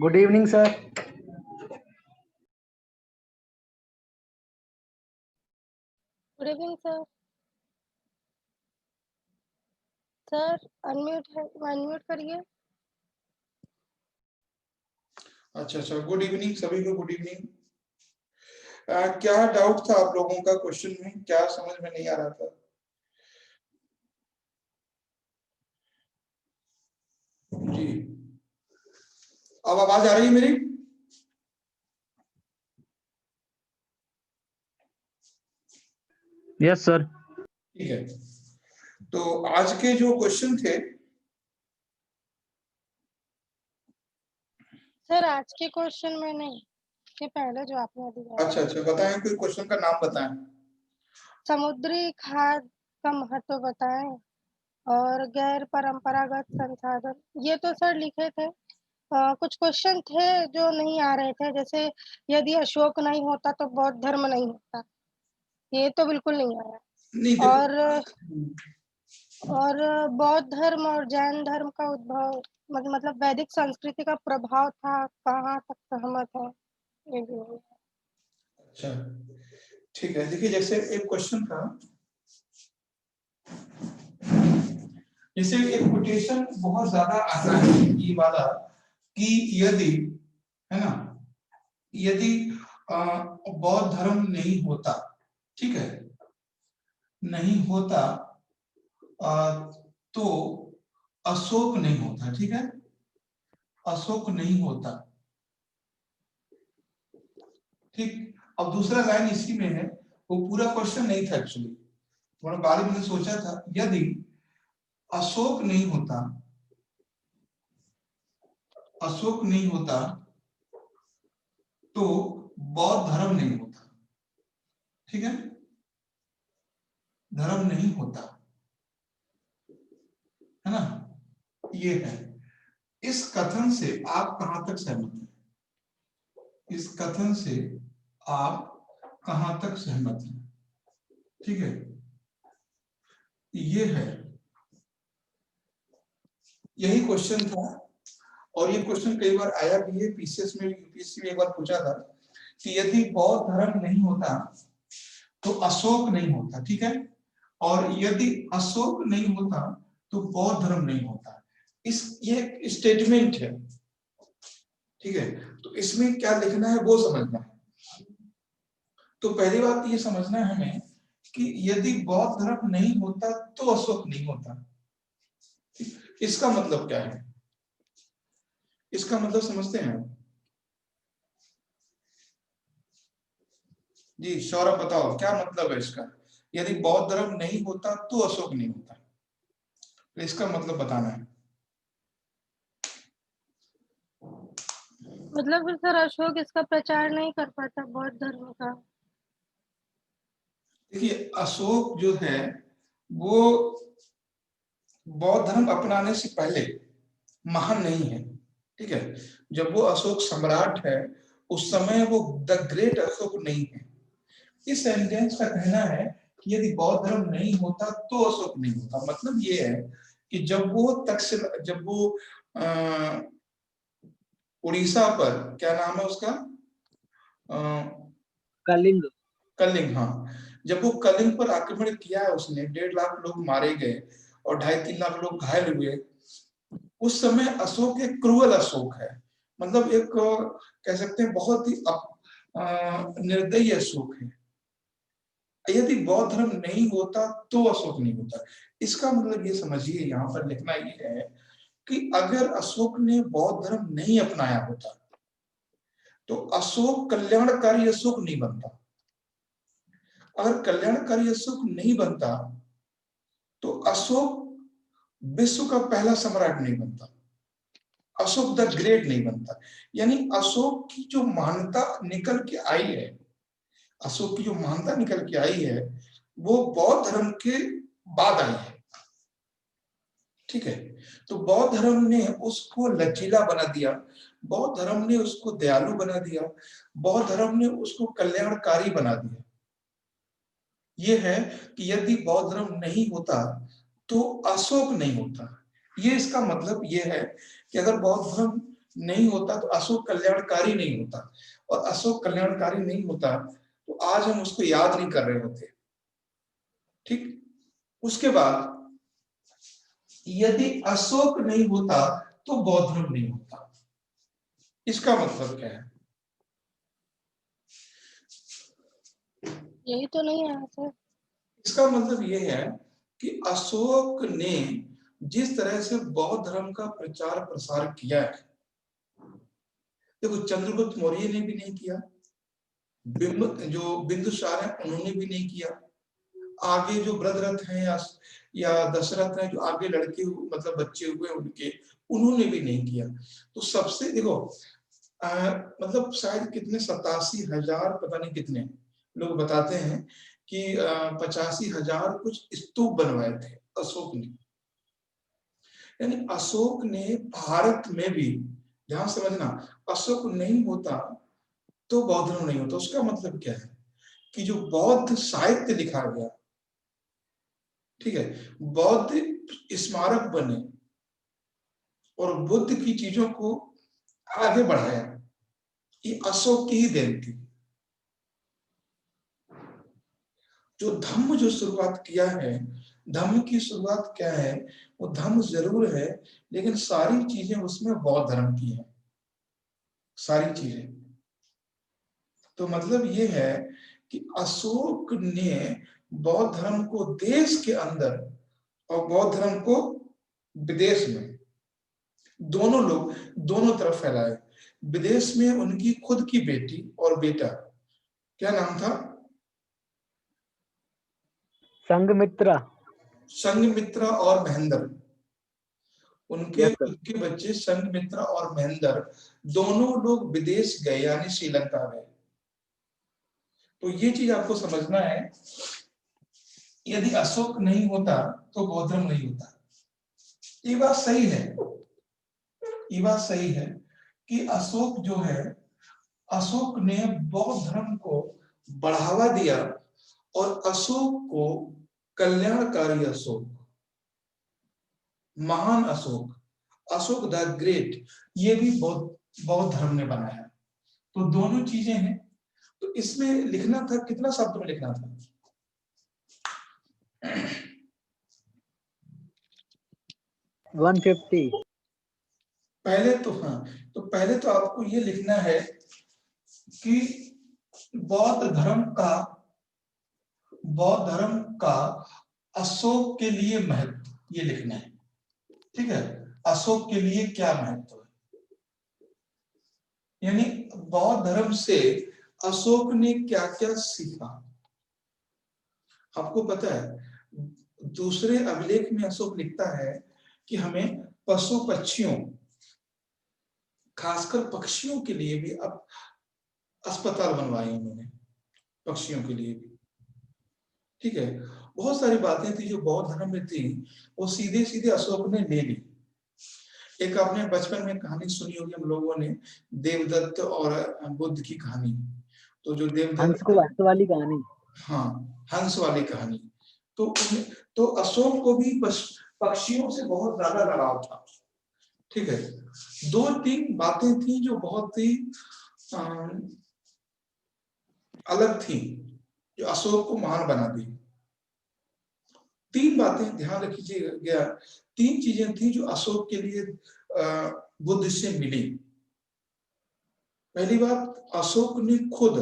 Good evening sir. Good evening sir. Sir unmute करिए। अच्छा, good evening सभी को। Good evening. क्या डाउट था आप लोगों का क्वेश्चन में? क्या समझ में नहीं आ रहा था? जी, अब आवाज आ रही है मेरी? Yes sir. ठीक है, तो आज के जो क्वेश्चन थे, सर आज के क्वेश्चन में नहीं, के पहले जो आपने दिया। अच्छा बताएं, कोई क्वेश्चन का नाम बताएं। समुद्री खाद का महत्व बताएं और गैर परंपरागत संसाधन, ये तो सर लिखे थे। कुछ क्वेश्चन थे जो नहीं आ रहे थे, जैसे यदि अशोक नहीं होता तो बौद्ध धर्म नहीं होता, ये तो बिल्कुल नहीं आया। नहीं और बौद्ध धर्म और जैन धर्म का उद्भव, मतलब वैदिक संस्कृति का प्रभाव था, कहाँ तक सहमत है, ये भी है। अच्छा ठीक है, देखिए जैसे एक क्वेश्चन था, जैसे एक कोटेशन बहुत ज्यादा आता है ये वाला कि यदि, है ना, यदि बौद्ध धर्म नहीं होता, ठीक है, नहीं होता तो अशोक नहीं होता, ठीक है, अशोक नहीं होता, ठीक। अब दूसरा लाइन इसी में है, वो पूरा क्वेश्चन नहीं था एक्चुअली, थोड़ा बाद में सोचा था, यदि अशोक नहीं होता, अशोक नहीं होता तो बौद्ध धर्म नहीं होता, ठीक है, धर्म नहीं होता, है ना, ये है। इस कथन से आप कहां तक सहमत हैं? इस कथन से आप कहां तक सहमत हैं? ठीक है, ये है, यही क्वेश्चन था। और ये क्वेश्चन कई बार आया भी है, पीसीएस में, यूपीएससी में एक बार पूछा था कि यदि बौद्ध धर्म नहीं होता तो अशोक नहीं होता, ठीक है, और यदि अशोक नहीं होता तो बौद्ध धर्म नहीं होता। ये स्टेटमेंट है, ठीक है, तो इसमें क्या लिखना है वो समझना है। तो पहली बात ये समझना है हमें कि यदि बौद्ध धर्म नहीं होता तो अशोक नहीं होता। इसका मतलब क्या है? इसका मतलब समझते हैं जी? सौरभ बताओ क्या मतलब है इसका? यदि बौद्ध धर्म नहीं होता तो अशोक नहीं होता, तो इसका मतलब बताना है। मतलब फिर सर अशोक इसका प्रचार नहीं कर पाता बौद्ध धर्म का। देखिए अशोक जो है वो बौद्ध धर्म अपनाने से पहले महान नहीं है, ठीक है, जब वो अशोक सम्राट है उस समय वो द ग्रेट अशोक नहीं है। इस सेंटेंस का कहना है कि यदि बौद्ध धर्म नहीं होता तो अशोक नहीं होता, मतलब ये है कि जब वो तक्षशिला, जब वो उड़ीसा पर, क्या नाम है उसका, कलिंग। कलिंग, हाँ, जब वो कलिंग पर आक्रमण किया है उसने, 1.5 लाख लोग मारे गए और 2.5-3 लाख लोग घायल हुए, उस समय अशोक एक क्रूअल अशोक है, मतलब एक कह सकते हैं बहुत ही निर्दयी अशोक है। यदि बौद्ध धर्म नहीं होता तो अशोक नहीं होता। इसका मतलब ये समझिए, यहाँ पर लिखना ये है कि अगर अशोक ने बौद्ध धर्म नहीं अपनाया होता तो अशोक कल्याणकारी अशोक नहीं बनता। अगर कल्याणकारी अशोक नहीं बनता तो अशोक विश्व का पहला सम्राट नहीं बनता, अशोक द ग्रेट नहीं बनता। यानी अशोक की जो महानता निकल के आई है, अशोक की जो महानता निकल के आई है वो बौद्ध धर्म के बाद आई है, ठीक है। तो बौद्ध धर्म ने उसको लचीला बना दिया, बौद्ध धर्म ने उसको दयालु बना दिया, बौद्ध धर्म ने उसको कल्याणकारी बना दिया। ये है कि यदि बौद्ध धर्म नहीं होता तो अशोक नहीं होता। ये इसका मतलब ये है कि अगर बौद्ध धर्म नहीं होता तो अशोक कल्याणकारी नहीं होता, और अशोक कल्याणकारी नहीं होता तो आज हम उसको याद नहीं कर रहे होते। ठीक। उसके बाद यदि अशोक नहीं होता तो बौद्ध धर्म नहीं होता। इसका मतलब क्या है? यही तो नहीं है सर। इसका मतलब ये है कि अशोक ने जिस तरह से बौद्ध धर्म का प्रचार प्रसार किया है, देखो चंद्रगुप्त मौर्य ने भी नहीं किया, जो बिंदुसार है उन्होंने भी नहीं किया, आगे जो ब्रदरथ हैं या दशरथ हैं जो आगे लड़के मतलब बच्चे हुए उनके, उन्होंने भी नहीं किया। तो सबसे देखो मतलब शायद कितने 87,000 पता नहीं कितने लोग बताते हैं कि 85,000 कुछ स्तूप बनवाए थे अशोक ने। यानी अशोक ने भारत में भी, ध्यान समझना, अशोक नहीं होता तो बौद्ध धर्म नहीं होता। उसका मतलब क्या है कि जो बौद्ध साहित्य लिखा गया, ठीक है, बौद्ध स्मारक बने और बुद्ध की चीजों को आगे बढ़ाया, ये अशोक की ही देन थी। जो धम्म जो शुरुआत किया है, धम्म की शुरुआत क्या है, वो धम्म जरूर है लेकिन सारी चीजें उसमें बौद्ध धर्म की है, सारी चीजें। तो मतलब ये है कि अशोक ने बौद्ध धर्म को देश के अंदर और बौद्ध धर्म को विदेश में, दोनों लोग दोनों तरफ फैलाए। विदेश में उनकी खुद की बेटी और बेटा, क्या नाम था? संघमित्रा। संघमित्रा और महेंद्र, उनके यस सर। खुद के बच्चे संघमित्रा और महेंद्र, दोनों लोग विदेश गए यानी श्रीलंका गए। तो ये चीज आपको समझना है, यदि अशोक नहीं होता तो बौद्ध धर्म नहीं होता। ये बात सही है, ये बात सही है कि अशोक जो है, अशोक ने बौद्ध धर्म को बढ़ावा दिया, और अशोक को कल्याणकारी अशोक, महान अशोक, अशोक द ग्रेट, ये भी बौद्ध धर्म ने बनाया। तो दोनों चीजें हैं। तो इसमें लिखना था, कितना शब्द में लिखना था? 150। पहले तो हाँ, तो पहले तो आपको ये लिखना है कि बौद्ध धर्म का अशोक के लिए महत्व, ये लिखना है। ठीक है, अशोक के लिए क्या महत्व है, यानी बौद्ध धर्म से अशोक ने क्या क्या सीखा। आपको पता है दूसरे अभिलेख में अशोक लिखता है कि हमें पशु पक्षियों, खासकर पक्षियों के लिए भी अब अस्पताल बनवाए उन्होंने, पक्षियों के लिए भी। ठीक है, बहुत सारी बातें थी जो बौद्ध धर्म में थी, वो सीधे सीधे अशोक ने ले ली। एक आपने बचपन में कहानी सुनी होगी हम लोगों ने, देवदत्त और बुद्ध की कहानी। तो जो हंस देवदत्त, वाली कहानी। हाँ, हंस वाली कहानी। तो अशोक को भी पक्षियों से बहुत ज्यादा लगाव था। ठीक है, दो तीन बातें थी जो बहुत ही अलग थी, जो अशोक को महान बना दी। तीन बातें ध्यान रखिएगा, तीन चीजें थी जो अशोक के लिए बुद्ध से मिली। पहली बात, अशोक ने खुद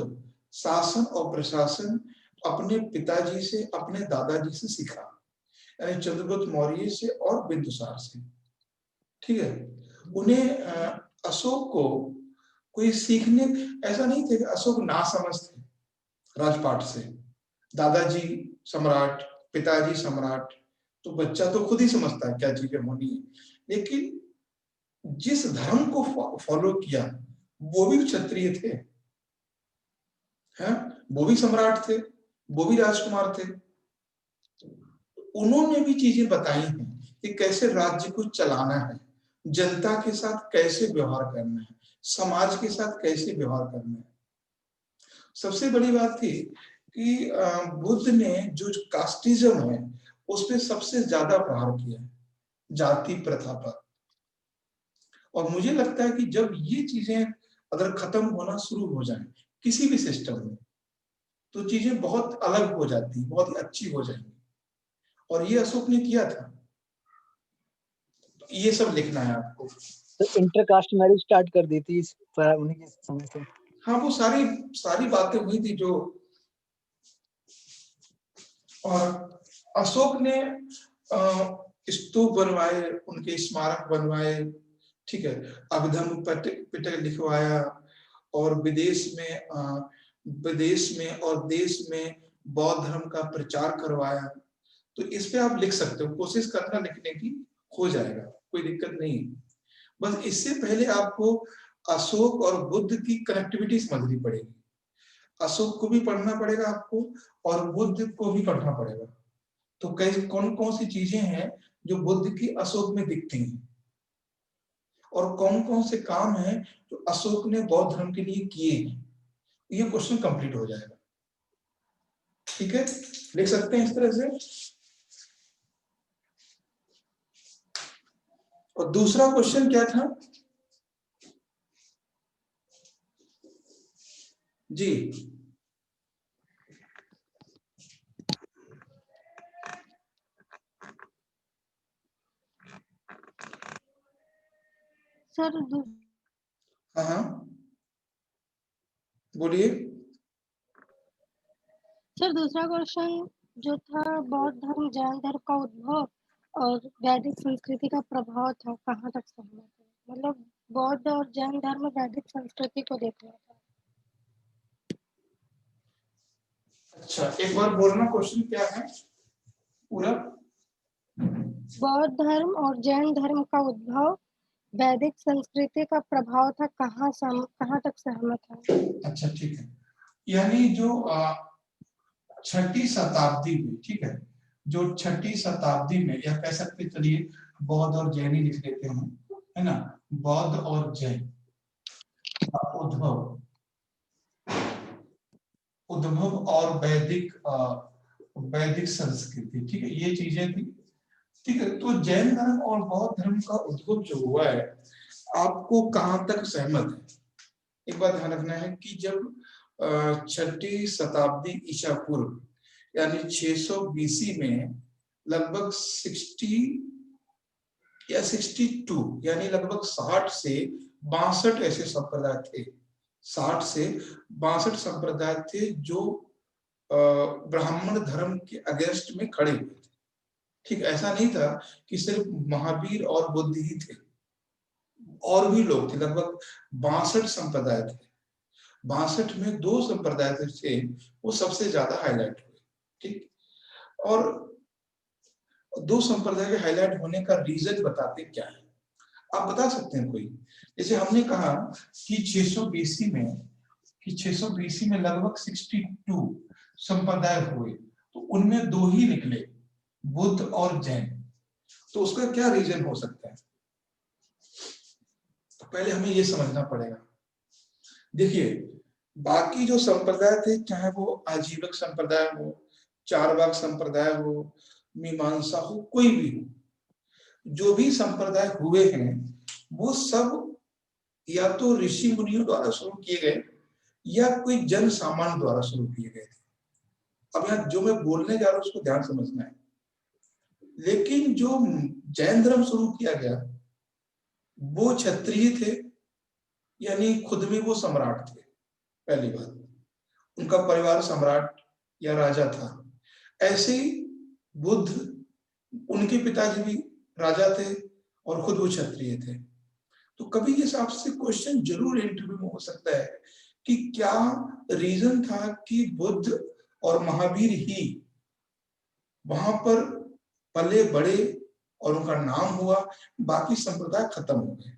शासन और प्रशासन अपने पिताजी से, अपने दादाजी से सीखा, यानी चंद्रगुप्त मौर्य से और बिंदुसार से। ठीक है, उन्हें अशोक को कोई सीखने, ऐसा नहीं थे कि अशोक नासमझ थे राजपाट से, दादाजी सम्राट, पिताजी सम्राट, तो बच्चा तो खुद ही समझता है क्या चीजें होनी है। लेकिन जिस धर्म को फॉलो किया वो भी क्षत्रिय थे, हैं, वो भी सम्राट थे, वो भी राजकुमार थे। उन्होंने भी चीजें बताई हैं कि कैसे राज्य को चलाना है, जनता के साथ कैसे व्यवहार करना है, समाज के साथ कैसे व्यवहार करना है। सबसे बड़ी बात थी कि बुद्ध ने जो कास्टिज्म है उस पर सबसे ज्यादा प्रहार किया, जाति प्रथा पर। और मुझे लगता है कि जब ये चीजें अगर खत्म होना शुरू हो जाए किसी भी सिस्टम में, तो चीजें बहुत अलग हो जाती, बहुत ही अच्छी हो जाएंगी। और ये अशोक ने किया था। तो ये सब लिखना है आपको। तो इंटरकास्ट मैरिज स्टार्ट कर दी थी उन्हीं के समय से। हाँ, वो सारी बातें हुई थी जो। और अशोक ने स्तूप बनवाए, उनके स्मारक बनवाए, ठीक है, अभिधर्म पिटक लिखवाया, और विदेश में और देश में बौद्ध धर्म का प्रचार करवाया। तो इस पे आप लिख सकते हो, कोशिश करना लिखने की, हो जाएगा, कोई दिक्कत नहीं। बस इससे पहले आपको अशोक और बुद्ध की कनेक्टिविटी समझनी पड़ेगी। अशोक को भी पढ़ना पड़ेगा आपको और बुद्ध को भी पढ़ना पड़ेगा। तो कौन कौन सी चीजें हैं जो बुद्ध की अशोक में दिखती हैं, और कौन कौन से काम हैं जो अशोक ने बौद्ध धर्म के लिए किए हैं, ये क्वेश्चन कंप्लीट हो जाएगा। ठीक है, लिख सकते हैं इस तरह से। और दूसरा क्वेश्चन क्या था जी? सर हाँ, बोलिए। सर दूसरा क्वेश्चन जो था, बौद्ध धर्म जैन धर्म का उद्भव और वैदिक संस्कृति का प्रभाव था, कहाँ तक सहमत है? मतलब बौद्ध और जैन धर्म वैदिक संस्कृति को देखना था। अच्छा, एक बार बोलना क्वेश्चन क्या है पूरा। बौद्ध धर्म और जैन धर्म का उद्भव वैदिक संस्कृति का प्रभाव था, कहाँ तक सहमत है? अच्छा, ठीक है। यानी जो 6ठी शताब्दी में, ठीक है, जो 6ठी शताब्दी में, या कह सकते चलिए बौद्ध और जैन ही लिख देते हैं, है ना, बौद्ध और जैन का उद्भव और वैदिक संस्कृति, ठीक है, ये चीजें थी। ठीक है, तो जैन धर्म और बौद्ध धर्म का उद्भव जो हुआ है, आपको कहां तक सहमत है? एक बात ध्यान रखना है कि जब 6ठी शताब्दी ईसा पूर्व यानी 600 बीसी में लगभग 60 या 62 यानी लगभग 60 से 62 ऐसे संप्रदाय थे, 60 से 62 संप्रदाय थे जो ब्राह्मण धर्म के अगेंस्ट में खड़े हुए थे। ठीक, ऐसा नहीं था कि सिर्फ महावीर और बुद्ध ही थे, और भी लोग थे। लगभग 62 संप्रदाय थे। 62 में 2 संप्रदाय थे वो सबसे ज्यादा हाईलाइट हुए। ठीक, और 2 संप्रदाय के हाईलाइट होने का रीजन बताते क्या है, आप बता सकते हैं कोई? जैसे हमने कहा कि 600 बीसी में लगभग 62 संप्रदाय हुए, तो उनमें 2 ही निकले, बुद्ध और जैन। तो उसका क्या रीजन हो सकता है? तो पहले हमें ये समझना पड़ेगा। देखिए, बाकी जो संप्रदाय थे, चाहे वो आजीवक संप्रदाय हो, चारवाक संप्रदाय हो, मीमांसा हो, कोई भी हो, जो भी संप्रदाय हुए हैं वो सब या तो ऋषि मुनियों द्वारा शुरू किए गए या कोई जन सामान्य द्वारा शुरू किए गए थे। अब यहाँ जो मैं बोलने जा रहा हूं उसको ध्यान समझना है। लेकिन जो जैन धर्म शुरू किया गया वो क्षत्रिय थे, यानी खुद में वो सम्राट थे। पहली बात, उनका परिवार सम्राट या राजा था। ऐसे ही बुद्ध, उनके पिताजी भी राजा थे और खुद वो क्षत्रिय थे। तो कभी इस आपसे क्वेश्चन जरूर इंटरव्यू में हो सकता है कि क्या रीजन था कि बुद्ध और महावीर ही वहां पर पले बड़े और उनका नाम हुआ, बाकी संप्रदाय खत्म हो गए?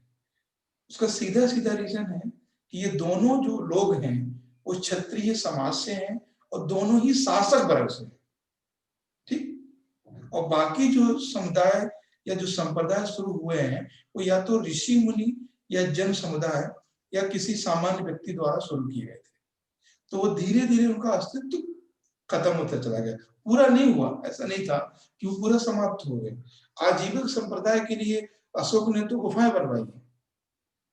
उसका सीधा सीधा रीजन है कि ये दोनों जो लोग हैं वो क्षत्रिय समाज से हैं और दोनों ही शासक वर्ग से। ठीक, और बाकी जो समुदाय या जो संप्रदाय शुरू हुए हैं वो या तो ऋषि मुनि या जन समुदाय या किसी सामान्य व्यक्ति द्वारा शुरू किए गए थे। तो वो धीरे धीरे उनका अस्तित्व खत्म होता चला गया, पूरा नहीं हुआ। ऐसा नहीं था कि वो पूरा समाप्त हो गए। आजीविक संप्रदाय के लिए अशोक ने तो गुफाएं बनवाई,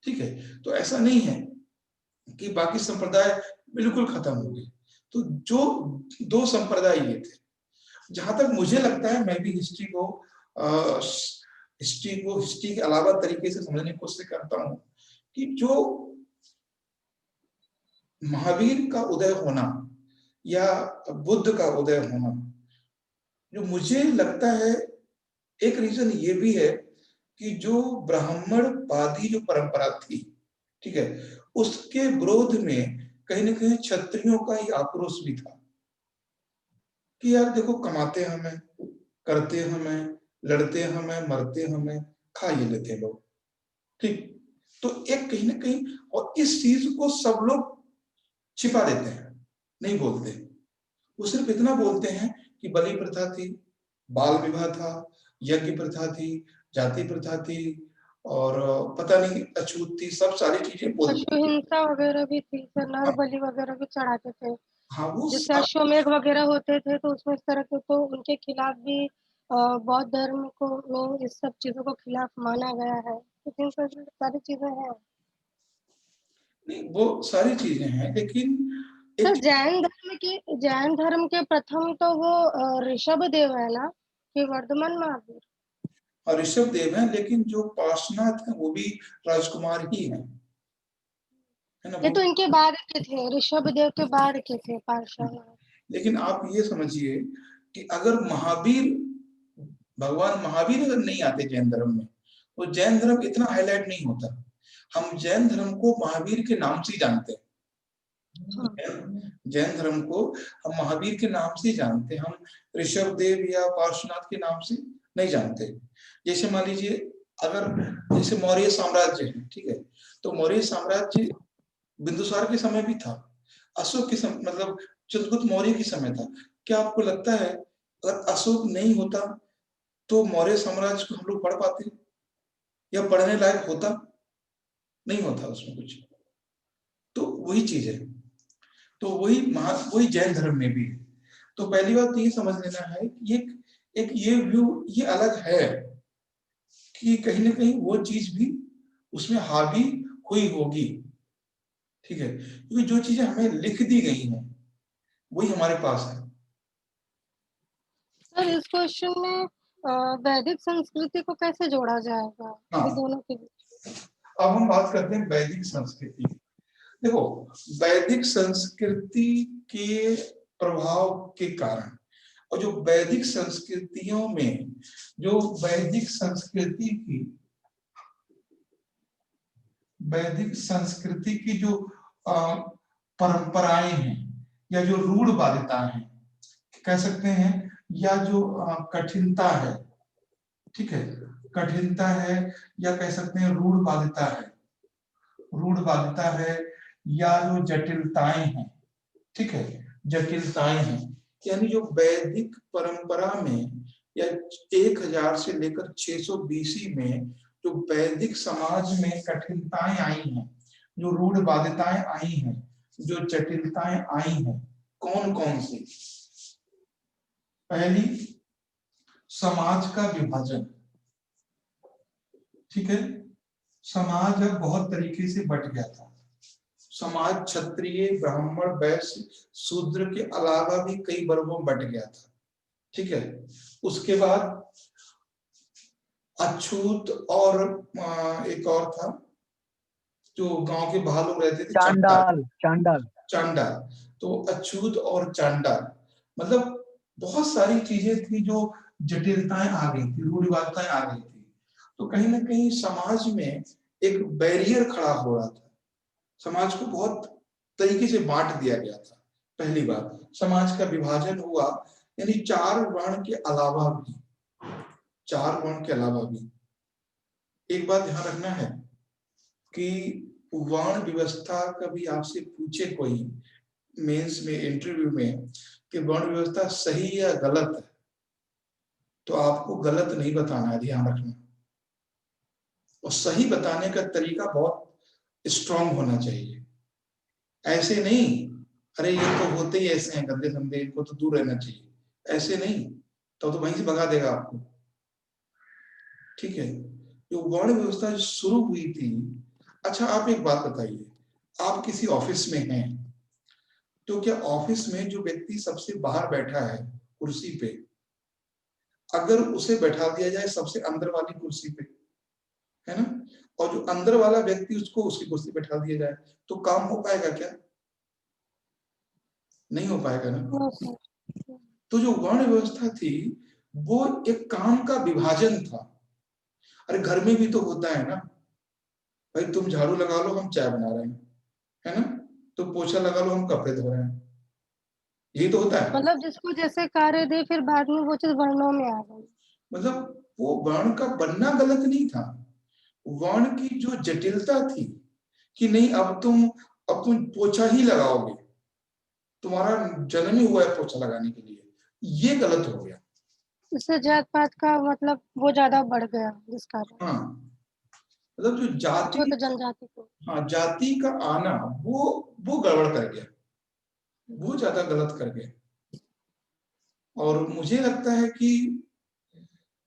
ठीक है। तो ऐसा नहीं है कि बाकी संप्रदाय बिल्कुल खत्म हो गए। तो जो दो संप्रदाय ये थे, जहां तक मुझे लगता है, मैं भी हिस्ट्री के अलावा तरीके से समझने की कोशिश करता हूँ कि जो महावीर का उदय होना या बुद्ध का उदय होना, जो मुझे लगता है एक रीजन ये भी है कि जो ब्राह्मणवादी जो परंपरा थी, ठीक है, उसके विरोध में कहीं ना कहीं क्षत्रियों का ही आक्रोश भी था कि यार देखो, कमाते हमें, करते हमें, लड़ते हमें, मरते हमें, खा ये लेते लोग, ठीक। तो एक कहीं ना कहीं, और इस चीज को सब लोग छिपा देते हैं, नहीं बोलते। वो सिर्फ इतना बोलते हैं कि बलि प्रथा थी, बाल विवाह था, यज्ञ प्रथा थी, जाति प्रथा थी, और पता नहीं अछूत थी, सब सारी चीजें बोलते पशु हिंसा वगैरह भी थी, फिर नर हैं। बलि वगैरह भी चढ़ाते थे। हाँ, वो जैसे अश्वमेध वगैरह होते थे तो उसमें इस तरह के, तो उनके खिलाफ भी बौद्ध धर्म को में इस सब चीजों को खिलाफ माना गया है। तो इन सारी चीजें हैं। नहीं, वो सारी चीजें हैं, लेकिन सर, एक जैन धर्म के प्रथम तो वो ऋषभ देव है ना, कि वर्धमान महावीर? ऋषभ देव है, लेकिन जो पार्श्वनाथ है वो भी राजकुमार ही है ना ये वो। तो इनके बाद के थे, ऋषभ देव के बाद के थे पार्श्वनाथ। लेकिन आप ये समझिए कि अगर भगवान महावीर अगर नहीं आते जैन धर्म में, तो जैन धर्म इतना हाईलाइट नहीं होता। हम जैन धर्म को महावीर के नाम से ही जानते हैं। हाँ। जैन धर्म को हम महावीर के नाम से ही जानते हैं, हम ऋषभ देव या पार्श्वनाथ के नाम से नहीं जानते। जैसे मान लीजिए, अगर जैसे मौर्य साम्राज्य है, ठीक है, तो मौर्य साम्राज्य बिंदुसार के समय भी था, अशोक के समय, मतलब चंद्रगुप्त मौर्य के समय था। क्या आपको लगता है अगर अशोक नहीं होता तो मौर्य साम्राज्य को हम लोग पढ़ पाते या पढ़ने लायक होता? नहीं होता उसमें कुछ। तो वही चीज है। तो वही जैन धर्म में भी है। तो पहली बात तो ये समझ लेना है कि एक ये व्यू ये अलग है कि कहीं ना कहीं वो चीज भी उसमें हावी हुई होगी, ठीक है, क्योंकि जो चीजें हमें लिख दी गई हैं वही हमारे पास है। सर, इस क्वेश्चन में वैदिक संस्कृति को कैसे जोड़ा जाएगा, ये हाँ, दोनों के बीच? अब हम बात करते हैं वैदिक संस्कृति। देखो, वैदिक संस्कृति के प्रभाव के कारण, और जो वैदिक संस्कृतियों में, जो वैदिक संस्कृति की जो परंपराएं हैं या जो रूढ़वादिता है, कह सकते हैं, या जो कठिनता है, ठीक है, कठिनता है, या कह सकते हैं रूढ़वादिता है, या जो जटिलताएं हैं, ठीक है, जटिलताएं हैं, यानी जो वैदिक परंपरा में या 1000 से लेकर 600 बीसी में जो वैदिक समाज में कठिनताएं आई हैं, जो रूढ़वादिताएं आई हैं, जो जटिलताएं आई हैं, कौन कौन सी? पहली, समाज का विभाजन, ठीक है। समाज अब बहुत तरीके से बट गया था। समाज क्षत्रिय, ब्राह्मण, वैश्य, शूद्र के अलावा भी कई वर्गों में बट गया था, ठीक है। उसके बाद अछूत, और एक और था जो गांव के बाहर लोग रहते थे, चांडाल। चांडाल। चांडाल। तो अछूत और चांडाल, मतलब बहुत सारी चीजें थी, जो जटिलताएं आ गई थी, रूढ़िवादिताएं आ गई थी। तो कहीं ना कहीं समाज में एक बैरियर खड़ा हो रहा था, समाज को बहुत तरीके से बांट दिया गया था। पहली बात, समाज का विभाजन हुआ, यानी 4 वर्ण के अलावा भी, 4 वर्ण के अलावा भी एक बात ध्यान रखना है कि वर्ण व्यवस्था कभी आपसे पूछे कोई मेंस में, इंटरव्यू में, कि वर्ण व्यवस्था सही या गलत है, तो आपको गलत नहीं बताना है, ध्यान रखना। और सही बताने का तरीका बहुत स्ट्रांग होना चाहिए। ऐसे नहीं, अरे ये तो होते ही ऐसे हैं, गंदे संदे, इनको तो दूर रहना चाहिए, ऐसे नहीं, तो वहीं से भगा देगा आपको, ठीक है। जो वर्ण व्यवस्था शुरू हुई थी अच्छा आप एक बात बताइए, आप किसी ऑफिस में हैं, तो क्या ऑफिस में जो व्यक्ति सबसे बाहर बैठा है कुर्सी पे, अगर उसे बैठा दिया जाए सबसे अंदर वाली कुर्सी पे, है ना, और जो अंदर वाला व्यक्ति उसको उसकी कुर्सी पे बैठा दिया जाए, तो काम हो पाएगा क्या? नहीं हो पाएगा ना। No sir. तो जो वर्ण व्यवस्था थी वो एक काम का विभाजन था। अरे घर में भी तो होता है ना, भाई तुम झाड़ू लगा लो हम चाय बना रहे हैं, है ना, तो पोछा लगा लो हम कपड़े धो रहे हैं, यही तो होता है। मतलब जिसको जैसे कार्य दे फिर बाद में वो चीज वर्णों में आ गई। मतलब वो वर्ण का बनना गलत नहीं था, वर्ण की जो जटिलता थी कि नहीं अब तुम पोछा ही लगाओगे, तुम्हारा जन्म ही हुआ है पोछा लगाने के लिए, ये गलत हो गया। इससे जात पात का मतलब वो ज्यादा बढ़ गया जिस कारण हाँ, मतलब जो छूत जाति, जनजाति को। हाँ जाति का आना वो गड़बड़ कर गया, वो ज्यादा गलत कर गया। और मुझे लगता है कि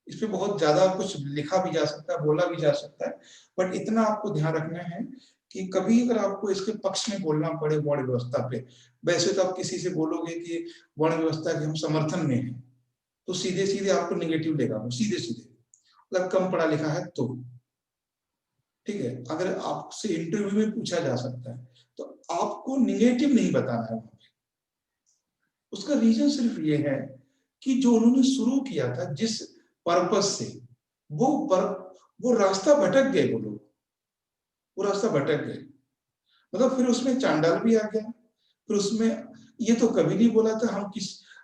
इस पे बहुत ज्यादा कुछ लिखा भी जा सकता है, बोला भी जा सकता है, बट इतना आपको ध्यान रखना है कि कभी अगर आपको इसके पक्ष में बोलना पड़े वर्ण व्यवस्था पे, वैसे तो आप किसी से बोलोगे कि वर्ण व्यवस्था के हम समर्थन में हैं, तो सीधे सीधे आपको निगेटिव लेगा वो, सीधे सीधे, मतलब कम पढ़ा लिखा है तो, ठीक है। अगर आपसे इंटरव्यू में पूछा जा सकता है तो आपको निगेटिव नहीं बताना है वहां पे। उसका रीजन सिर्फ ये है कि जो उन्होंने शुरू किया था जिस पर्पस से, वो पर वो रास्ता भटक गए वो लोग, वो रास्ता भटक गए। मतलब फिर उसमें चांडाल भी आ गया, फिर उसमें ये तो कभी नहीं बोला था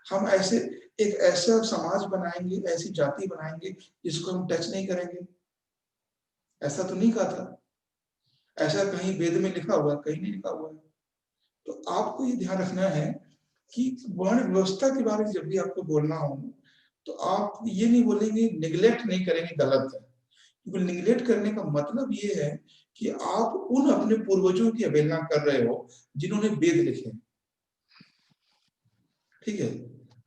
हम ऐसे एक ऐसा समाज बनाएंगे, ऐसी जाति बनाएंगे जिसको हम टच नहीं करेंगे, ऐसा तो नहीं कहा था। ऐसा कहीं वेद में लिखा हुआ, कहीं नहीं लिखा हुआ है। तो आपको ये ध्यान रखना है कि वर्ण व्यवस्था के बारे में जब भी आपको बोलना हो तो आप ये नहीं बोलेंगे, निगलेक्ट नहीं करेंगे, गलत है। क्योंकि निगलेक्ट करने का मतलब ये है कि आप उन अपने पूर्वजों की अवहेलना कर रहे हो जिन्होंने वेद लिखे, ठीक है।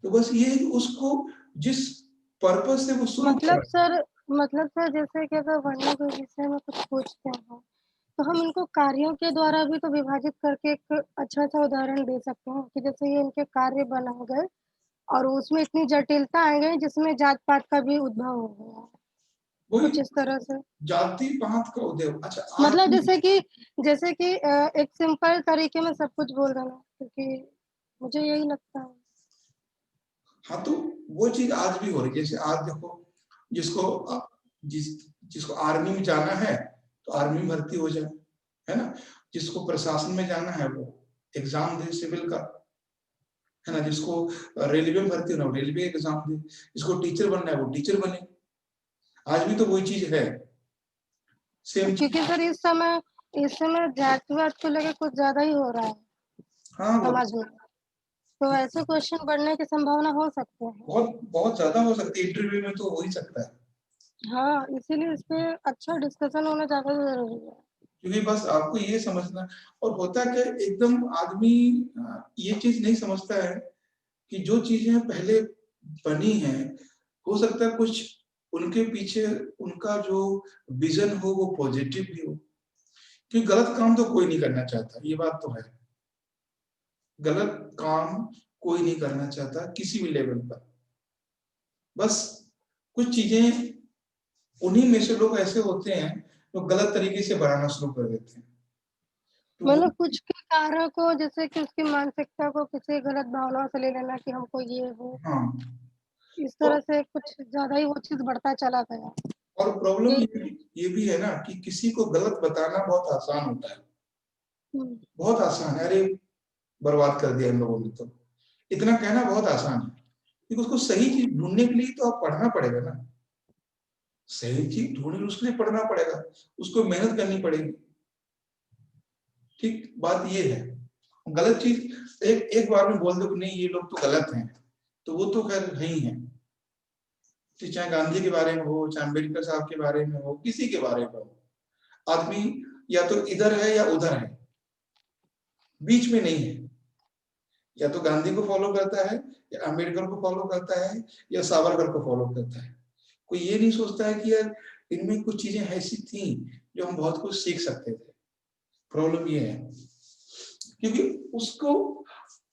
तो बस ये है कि उसको जिस पर्पस से वो शुरू मतलब कर, सर मतलब सर जैसे कि अगर वर्णों के विषय में कुछ पूछते हैं तो हम इनको कार्यों के द्वारा भी तो विभाजित करके एक अच्छा सा उदाहरण दे सकते हैं कि जैसे ये इनके कार्य बनाए गए और उसमें इतनी जटिलता आ गई जिसमें जात पात का भी उद्भव हो गया, वही कुछ इस तरह से। जाति पात का उदय। अच्छा मतलब आदमी, जैसे कि एक सिंपल तरीके में सब कुछ बोल देना, क्योंकि मुझे यही लगता है। हाँ तो वो चीज आज भी हो रही है। जैसे आज देखो, जिसको जिस जिसको आर्मी में जाना है तो आर्मी में भर्ती हो जाए, है ना, जिसको प्रशासन में जाना है वो एग्जाम दे सिविल का, है ना, जिसको रेलवे में भर्ती होना है वो रेलवे एग्जाम दे, जिसको टीचर बनना है वो टीचर बने। आज भी तो वही चीज है, सेम चीज। क्योंकि सर इस समय जातिवाद को लेकर कुछ ज्यादा ही हो रहा है हाँ वो समाज में, तो ऐसे क्वेश्चन बढ़ने की संभावना हो सकते हैं। बहुत बहुत ज्यादा हो सकती है, इंटरव्यू में तो हो ही सकता है। हाँ, इसीलिए इस पे अच्छा डिस्कशन होना ज्यादा जरूरी है। क्योंकि बस आपको ये समझना, और होता क्या है, एकदम आदमी ये चीज नहीं समझता है कि जो चीजें पहले बनी हैं, हो सकता है कुछ उनके पीछे उनका जो विजन हो वो पॉजिटिव भी हो। क्योंकि गलत काम तो कोई नहीं करना चाहता, ये बात तो है, गलत काम कोई नहीं करना चाहता किसी भी लेवल पर। बस कुछ चीजें उन्हीं में से लोग ऐसे होते हैं जो गलत तरीके से बनाना शुरू कर देते हैं, तो वो, मतलब कुछ के कार्यों को जैसे कि उसकी मानसिकता को किसी गलत भावनाओं से ले लेना कि हमको ये हो, हाँ। इस तो तरह से कुछ ज्यादा ही वो चीज बढ़ता चला गया। और प्रॉब्लम यही। ये भी है ना कि किसी को गलत बताना बहुत आसान होता है, हम्म, बहुत आसान है। अरे बर्बाद कर दिया इन लोगों ने, तो इतना कहना बहुत आसान है, क्योंकि उसको सही चीज ढूंढने के लिए तो आप पढ़ना पड़ेगा ना, सही चीज ढूंढने उसके लिए पढ़ना पड़ेगा, उसको मेहनत करनी पड़ेगी। ठीक बात ये है, गलत चीज एक एक बार में बोल दो कि नहीं ये लोग तो गलत हैं, तो वो तो खैर है ही है। तो चाहे गांधी के बारे में हो, चाहे अम्बेडकर साहब के बारे में हो, किसी के बारे में हो, आदमी या तो इधर है या उधर है, बीच में नहीं है। या तो गांधी को फॉलो करता है, या अम्बेडकर को फॉलो करता है, या सावरकर को फॉलो करता है। कोई ये नहीं सोचता है कि यार इनमें कुछ चीजें ऐसी थी जो हम बहुत कुछ सीख सकते थे। प्रॉब्लम ये है क्योंकि उसको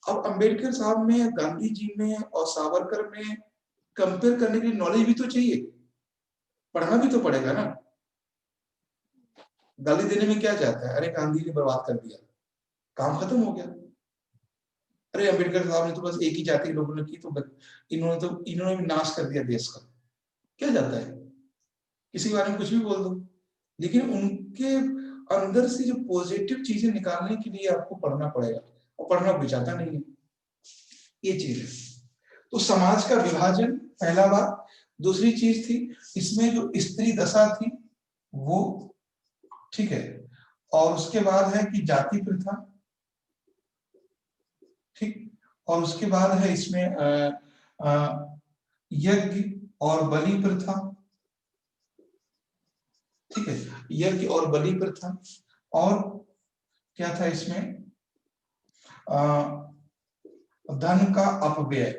अब अंबेडकर साहब में, गांधी जी में और सावरकर में कंपेयर करने के लिए नॉलेज भी तो चाहिए, पढ़ना भी तो पड़ेगा ना। गाली देने में क्या चाहता है, अरे गांधी ने बर्बाद कर दिया, काम खत्म हो गया। अरे अंबेडकर साहब ने तो बस एक ही जाति के लोगों ने की, तो इन्होंने भी नाश कर दिया देश का, क्या जाता है, किसी के बारे में कुछ भी बोल दो। लेकिन उनके अंदर से जो पॉजिटिव चीजें निकालने के लिए आपको पढ़ना पड़ेगा, और पढ़ना भी चाहता नहीं है, ये चीज है। तो समाज का विभाजन पहला बात। दूसरी चीज थी इसमें जो स्त्री दशा थी वो, ठीक है। और उसके बाद है कि जाति प्रथा, ठीक। और उसके बाद है इसमें यज्ञ और बलि प्रथा, ठीक है, यज्ञ और बलि प्रथा। और क्या था इसमें, धन का अपव्यय,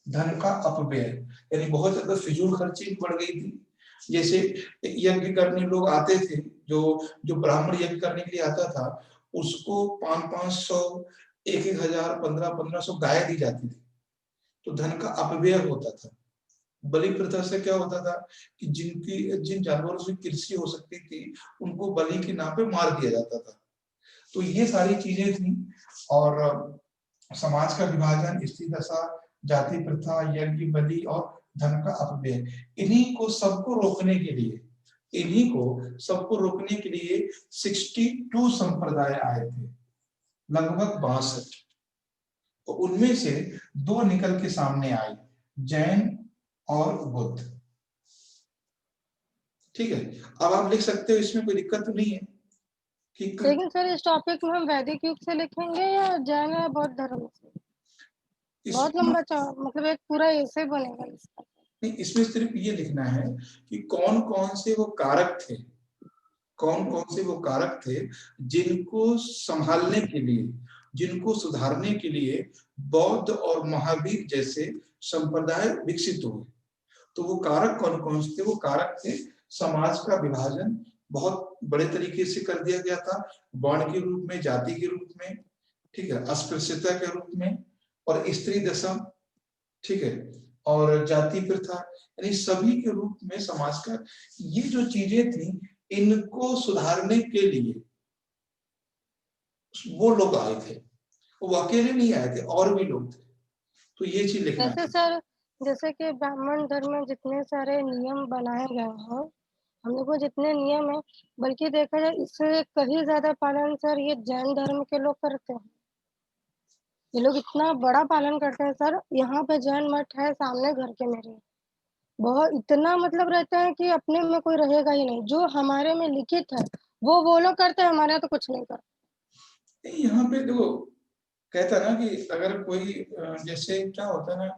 धन का अपव्यय, यानी बहुत ज्यादा फिजूल खर्ची बढ़ गई थी। जैसे यज्ञ करने लोग आते थे, जो ब्राह्मण यज्ञ करने के लिए आता था, उसको 500-500, 1,000, 1500 गाय दी जाती थी, तो धन का अपव्यय होता था। बलि प्रथा से क्या होता था कि जिन जानवरों से कृषि हो सकती थी उनको बलि के नाम पे मार दिया जाता था। तो ये सारी चीजें थी। और समाज का विभाजन, स्त्री दशा, जाति प्रथा, यज्ञ, बलि और धन का अपव्यय, इन्हीं को सबको रोकने के लिए, 62 संप्रदाय आए थे, लगभग 62। तो उनमें से 2 निकल के सामने आए, जैन और बुद्ध, ठीक है। अब आप लिख सकते हो, इसमें कोई दिक्कत तो नहीं है। लेकिन सर इस टॉपिक में हम वैदिक युग से लिखेंगे या जैन या बौद्ध धर्म से? बहुत लंबा मतलब एक पूरा ऐसे बनेगा इसका। नहीं, इसमें सिर्फ ये लिखना है कि कौन कौन से वो कारक थे, कौन कौन से वो कारक थे जिनको संभालने के लिए, जिनको सुधारने के लिए बौद्ध और महावीर जैसे संप्रदाय विकसित हुए। तो वो कारक कौन कौन से थे? वो कारक थे, समाज का विभाजन बहुत बड़े तरीके से कर दिया गया था, वर्ण के रूप में, जाति के रूप में, ठीक है, अस्पृश्यता के रूप में, और स्त्री दशा, ठीक है, और जाति प्रथा, यानी सभी के रूप में समाज का, ये जो चीजें थी इनको सुधारने के लिए वो लोग आए थे। वो अकेले नहीं आए थे, और भी लोग थे। तो ये चीज लिखना है। सर जैसे कि ब्राह्मण धर्म में जितने सारे नियम बनाए गए हैं, हम लोग को जितने नियम है, बल्कि देखा जाए इससे कहीं ज्यादा पालन सर ये जैन धर्म के लोग करते हैं। ये लोग इतना बड़ा पालन करते हैं सर। यहाँ पे जैन मठ है सामने घर के मेरे, बहुत इतना मतलब रहता है कि अपने में कोई रहेगा ही नहीं। जो हमारे में लिखित है वो लोग करते हैं, हमारे यहाँ तो कुछ नहीं करते। यहाँ पे देखो, कहता ना कि अगर कोई जैसे क्या होता है ना,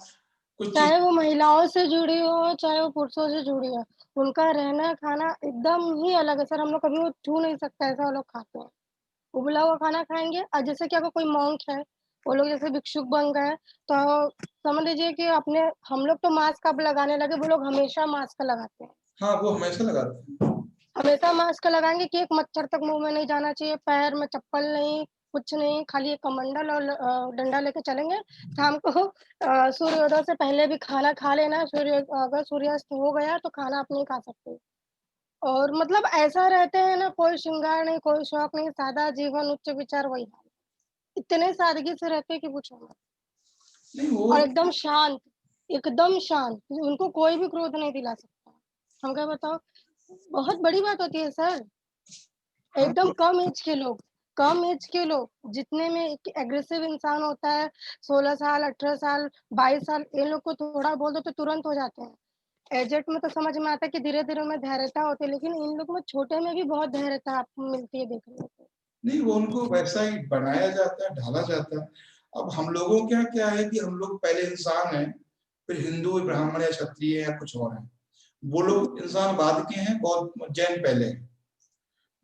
कुछ चाहे वो महिलाओं से जुड़ी हो, चाहे वो पुरुषों से जुड़ी हो, उनका रहना खाना एकदम ही अलग है सर। हम लोग कभी वो छू नहीं सकता, ऐसा वो लोग खाते हैं। उबला हुआ खाना खाएंगे। और जैसे कि अगर कोई मॉन्क है, वो लोग जैसे भिक्षुक बन गए, तो समझ लीजिए कि अपने, हम लोग तो मास्क अब लगाने लगे, वो लोग हमेशा मास्क लगाते हैं। हाँ, वो हमेशा लगाते हैं, हमेशा मास्क लगाएंगे कि एक मच्छर तक मुंह में नहीं जाना चाहिए, पैर में चप्पल नहीं, कुछ नहीं, खाली एक कमंडल और डंडा लेके चलेंगे। शाम को सूर्योदय से पहले भी खाना खा लेना। अगर सूर्यास्त हो गया तो खाना आप नहीं खा सकते। और मतलब ऐसा रहते हैं ना, कोई श्रृंगार नहीं, कोई शौक नहीं, सादा जीवन, उच्च विचार, वही हाल। इतने सादगी से रहते हैं कि पूछो मत। नहीं वो और एकदम शांत, एकदम शांत, उनको कोई भी क्रोध नहीं दिला सकता। हम क्या बताओ, बहुत बड़ी बात होती है सर। एकदम कम एज के लोग, कम एज के लोग जितने में एक एग्रेसिव इंसान होता है, 16 साल, 18 साल, 22 साल, इन लोग को थोड़ा बोल दो तो तुरंत हो जाते हैं। एजेड में तो समझ में आता है कि धीरे धीरे में धैर्यता होती है, लेकिन इन लोग में छोटे में भी बहुत धैर्यता आपको मिलती है देखने को। नहीं, वो उनको वैसा ही बनाया जाता है, ढाला जाता है। अब हम लोगों क्या क्या है कि हम लोग पहले इंसान हैं, फिर हिंदू, ब्राह्मण या क्षत्रिय या कुछ और हैं। वो लोग इंसान बाद के हैं, बहुत जैन पहले हैं।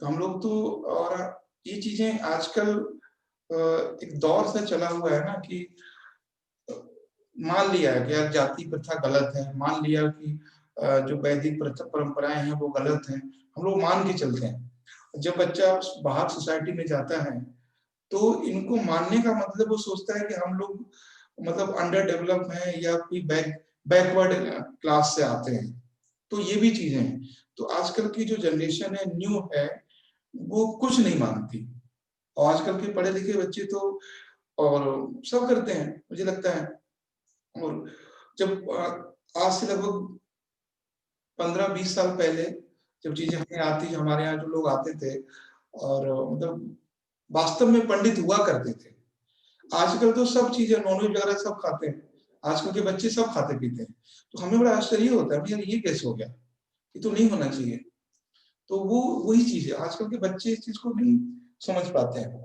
तो हम लोग तो, और ये चीजें आजकल एक दौर से चला हुआ है ना कि मान लिया है कि यार जाति प्रथा गलत है, मान लिया कि जो वैदिक प्रथा परंपराएं हैं वो गलत हैं, हम लोग मान के चलते हैं। जब बच्चा बाहर सोसाइटी में जाता है तो इनको मानने का मतलब वो सोचता है कि हम लोग मतलब अंडर डेवलप हैं या कोई बैकवर्ड क्लास से आते हैं, तो ये भी चीजें हैं। तो आजकल की जो जनरेशन है, न्यू है, वो कुछ नहीं मानती। और आजकल के पढ़े लिखे बच्चे तो और सब करते हैं मुझे लगता है। और जब आज से लगभग 15-20 साल पहले जब चीजें हमें आती, हमारे यहाँ जो लोग आते थे और मतलब वास्तव में पंडित हुआ करते थे। आजकल तो सब चीजें नॉनवेज वगैरह सब खाते हैं, आजकल के बच्चे सब खाते पीते हैं। तो हमें बड़ा आश्चर्य होता है यार ये कैसे हो गया, ये तो नहीं होना चाहिए। तो वो वही चीज है, आजकल के बच्चे इस चीज को नहीं समझ पाते हैं।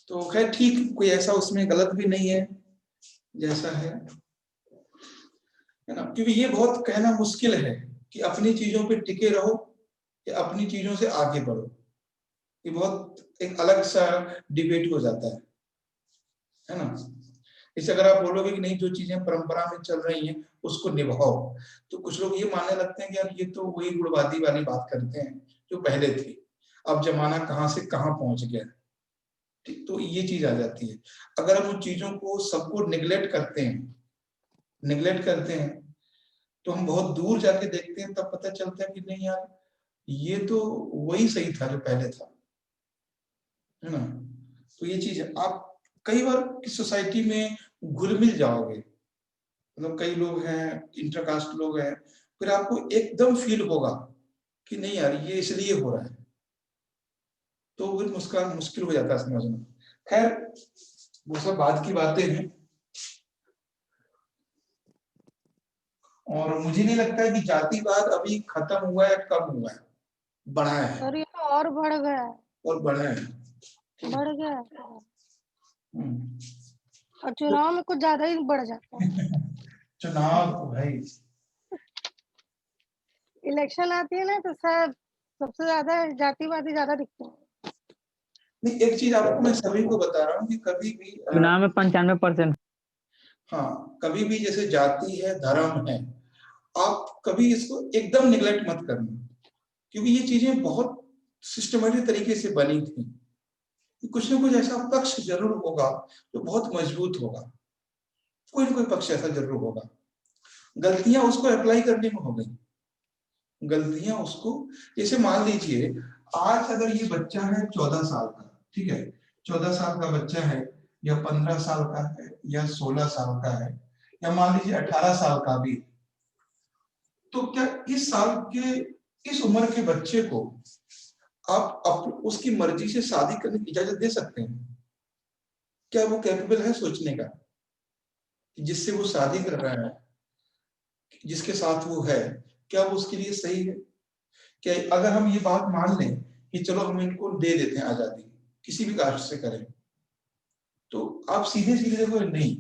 तो खैर ठीक, कोई ऐसा उसमें गलत भी नहीं है जैसा है ना, क्योंकि ये बहुत कहना मुश्किल है कि अपनी चीजों पे टिके रहो या अपनी चीजों से आगे बढ़ो। ये बहुत एक अलग सा डिबेट हो जाता है ना। इसे अगर आप बोलोगे कि नहीं जो चीजें परंपरा में चल रही हैं उसको निभाओ, तो कुछ लोग ये मानने लगते हैं कि यार ये तो वही गुणवादी वाली बात करते हैं जो पहले थी, अब जमाना कहाँ से कहाँ पहुंच गया। ठीक, तो ये चीज आ जाती है। अगर हम उन चीजों को सबको निगलेक्ट करते हैं तो हम बहुत दूर जाके देखते हैं, तब पता चलता है कि नहीं यार ये तो वही सही था जो पहले था, है ना। तो ये चीज है, आप कई बार सोसाइटी में घुल मिल जाओगे, मतलब कई लोग हैं, इंटरकास्ट लोग हैं, फिर आपको एकदम फील होगा कि नहीं यार ये इसलिए हो रहा है, तो फिर मुश्किल हो जाता है समझना। खैर वो सब बात की बातें हैं, और मुझे नहीं लगता है कि जातिवाद अभी खत्म हुआ है, कम हुआ है, बढ़ा है और ये तो और बढ़ गया है, और बढ़ा है। बढ़ गया है। और तो चुनाव में कुछ ज्यादा ही बढ़ जाता है। चुनाव तो भाई इलेक्शन आती है ना तो सब सबसे ज्यादा जातिवादी ज्यादा दिखते हैं। नहीं, एक चीज आपको मैं सभी को बता रहा हूँ कि कभी भी चुनाव में 95%। हाँ, कभी भी जैसे जाति है, धर्म है, आप कभी इसको एकदम निगलेक्ट मत करना, क्योंकि ये चीजें बहुत सिस्टमेटिक तरीके से बनी थी। कुछ ना कुछ ऐसा पक्ष जरूर होगा जो बहुत मजबूत होगा, कोई ना कोई पक्ष ऐसा जरूर होगा। गलतियां उसको अप्लाई करने में हो गई, गलतियां उसको, जैसे मान लीजिए आज अगर ये बच्चा है 14 साल का, ठीक है, 14 साल का बच्चा है या 15 साल का है या 16 साल का है या मान लीजिए 18 साल का भी, तो क्या इस साल के इस उम्र के बच्चे को आप उसकी मर्जी से शादी करने की इजाजत दे सकते हैं? क्या वो कैपेबल है सोचने का कि जिससे वो शादी कर रहा है, जिसके साथ वो है, क्या वो उसके लिए सही है? क्या अगर हम ये बात मान लें कि चलो हम इनको दे देते हैं आजादी, किसी भी कास्ट से करें, तो आप सीधे सीधे देखो नहीं,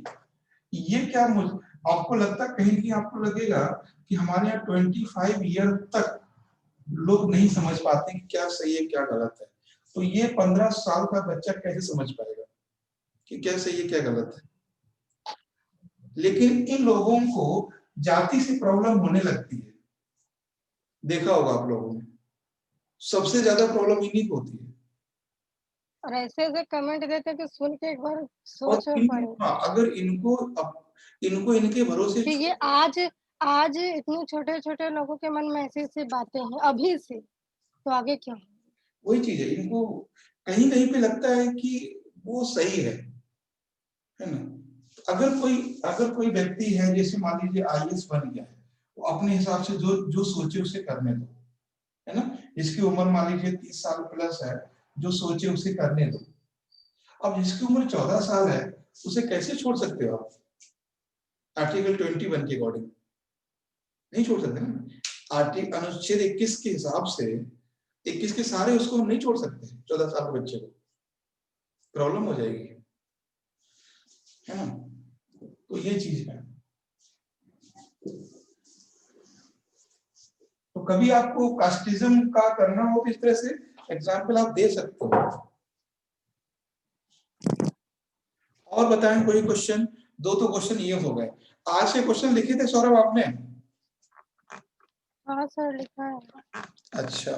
ये क्या आपको लगता, कहीं कहीं आपको लगेगा कि हमारे यहाँ 25 ईयर तक लोग नहीं समझ पाते कि क्या सही है क्या गलत है, तो ये 15 साल का बच्चा कैसे समझ पाएगा कि क्या सही है क्या गलत है? लेकिन इन लोगों को जाति से प्रॉब्लम होने लगती है, देखा होगा आप लोगों ने, सबसे ज्यादा प्रॉब्लम इन्हीं को होती है। और ऐसे ऐसे कमेंट देते हैं कि सुन के एक बार और सोचना पड़ेगा हाँ, अगर इनको इनके भरोसे कि ये आज आज इतने छोटे छोटे लोगों के मन में ऐसी ऐसी बातें हैं अभी से, तो आगे क्या होगा? वही चीज है, इनको कहीं कहीं पे लगता है कि वो सही है ना। अगर कोई व्यक्ति है, जैसे मान लीजिए आईएएस बन गया है, वो अपने हिसाब से जो जो सोचे उसे करने दो, है ना। जिसकी उम्र मान लीजिए 30 साल प्लस है, जो सोचे उसे करने दो। अब जिसकी उम्र 14 साल है उसे कैसे छोड़ सकते हो आप? आर्टिकल 21 के अकॉर्डिंग नहीं छोड़ सकते ना। आर्टिकल अनुच्छेद 21 के हिसाब से 21 के सारे उसको हम नहीं छोड़ सकते 14 साल के बच्चे को, प्रॉब्लम हो जाएगी, है ना। तो ये चीज है। तो कभी आपको कास्टिज्म का करना हो तो इस तरह से एग्जाम्पल आप दे सकते हो। और बताएं कोई क्वेश्चन? दो तो क्वेश्चन ये हो गए। आज के क्वेश्चन लिखे थे सौरभ आपने? हाँ सर लिखा है। अच्छा,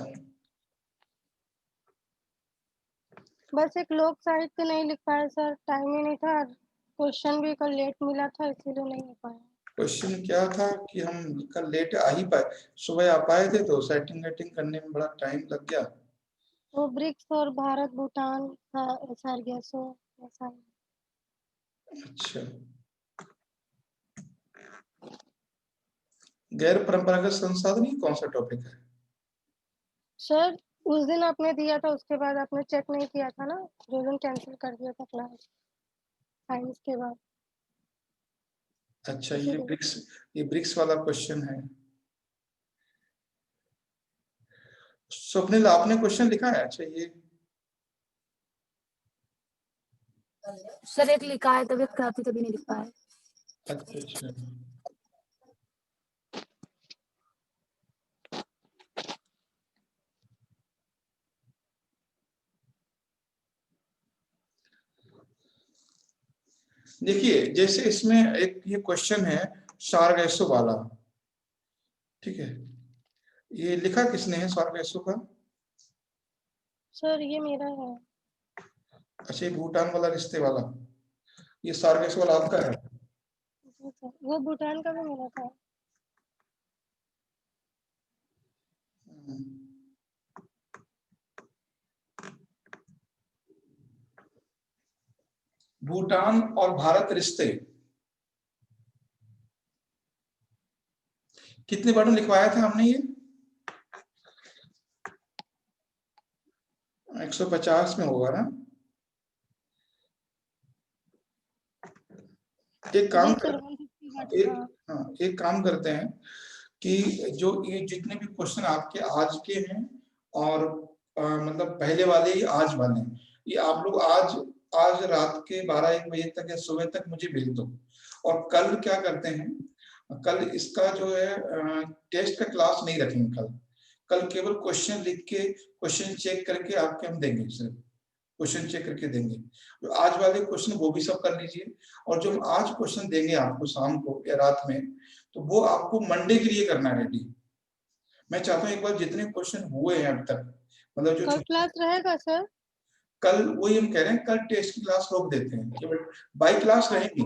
बस एक लोक साहित्य नहीं लिख पाए सर, टाइम ही नहीं था। क्वेश्चन भी कल लेट मिला था, इसीलिए नहीं हो पाया। क्वेश्चन क्या था कि हम कल लेट आ ही पाए, सुबह आ पाए थे तो सेटिंग वेटिंग करने में बड़ा टाइम लग गया। वो ब्रिक्स और भारत भूटान का सर गैसो ऐसा। अच्छा, गैर परंपरागत संसाधन ही कौन सा टॉपिक है? सर उस दिन आपने दिया था, उसके बाद आपने चेक नहीं किया था ना, जो दिन कैंसिल कर दिया था क्लास साइंस के बाद। अच्छा, इसीलिए ये ब्रिक्स वाला क्वेश्चन है। स्वप्निल, आपने क्वेश्चन लिखा है? अच्छा, ये सर एक लिखा है, तबीयत खराब थी तभी नहीं लिख पाया। अच्छा अच्छा, देखिए जैसे इसमें एक ये क्वेश्चन है सारगैसो वाला, ठीक है, ये लिखा किसने है सारगैसो का? सर ये मेरा है। अच्छा, ये भूटान वाला रिश्ते वाला, ये सारगैसो वाला आपका है? जी सर, वो भूटान का भी मेरा था। भूटान और भारत रिश्ते कितने बार में लिखवाया था हमने ये? 150 में होगा ना? एक काम जी सर, कर 150 बार एक था। हाँ, एक काम करते हैं कि जो ये जितने भी क्वेश्चन आपके आज के हैं और मतलब पहले वाले ही आज वाले हैं, ये आप लोग आज आज रात के 12-1 बजे तक या सुबह तक मुझे भेज दो। और कल क्या करते हैं, कल इसका जो है टेस्ट का क्लास नहीं रखेंगे कल केवल क्वेश्चन लिख के क्वेश्चन चेक करके आपके हम देंगे, सिर्फ क्वेश्चन चेक करके देंगे। जो आज वाले क्वेश्चन वो भी सब कर लीजिए, और जो हम आज क्वेश्चन देंगे आपको शाम को या रात में, तो वो आपको मंडे के लिए करना है रेडी। मैं चाहता हूँ एक बार जितने क्वेश्चन हुए हैं अब तक, मतलब जो कल क्लास रहेगा सर? कल वही हम कह रहे हैं, कल टेस्ट की क्लास रोक देते हैं, केवल बाई क्लास रहेगी,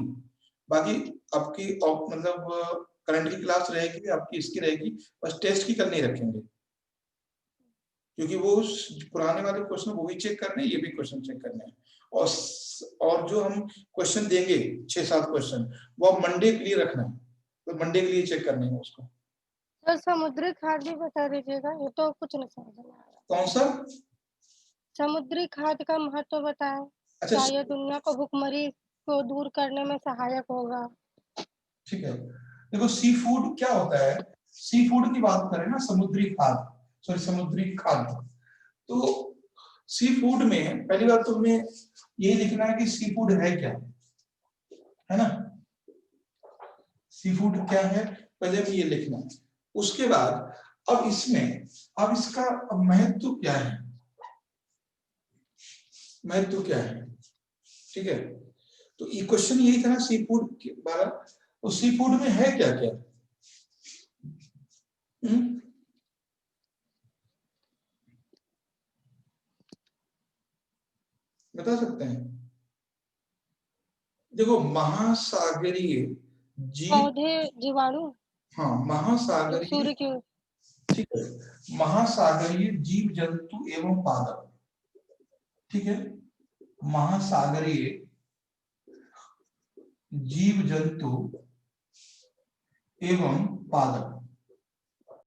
बाकी आपकी मतलब करंट की क्लास रहेगी, आपकी इसकी रहेगी, बस टेस्ट की कल नहीं रखेंगे, क्योंकि वो पुराने वाले क्वेश्चन वो भी चेक करने हैं, ये भी क्वेश्चन चेक करने हैं। और जो हम क्वेश्चन देंगे 6-7 क्वेश्चन, वो आप मंडे के लिए रखना है, तो मंडे के लिए चेक करने हैं उसको। सर समुद्री खाद भी बता दीजिएगा, ये तो कुछ नहीं समझ में आ रहा। कौन सा? समुद्री खाद का महत्व बताएं, अच्छा, क्या ये दुनिया को भुखमरी को दूर करने में सहायक होगा? ठीक है, देखो सी फूड क्या होता है, सी फूड की बात करें ना, समुद्री खाद, सॉरी समुद्री खाद्य, तो सी फूड में पहली बात तो हमें यही लिखना है कि सी फूड है क्या, है ना, सी फूड क्या है पहले हमें ये लिखना है। उसके बाद अब इसमें अब इसका महत्व क्या है, महत्व क्या है, ठीक है, तो ये क्वेश्चन यही था ना सी फूड के बारे, तो सी फूड में है क्या क्या? बता सकते हैं? देखो महासागरीय जीव, पौधे, जीवाणु, हाँ जो महासागरीय, सूर्य की। ठीक है, महासागरीय जीव जंतु एवं पादप, ठीक है, महासागरीय जीव जंतु एवं पादप,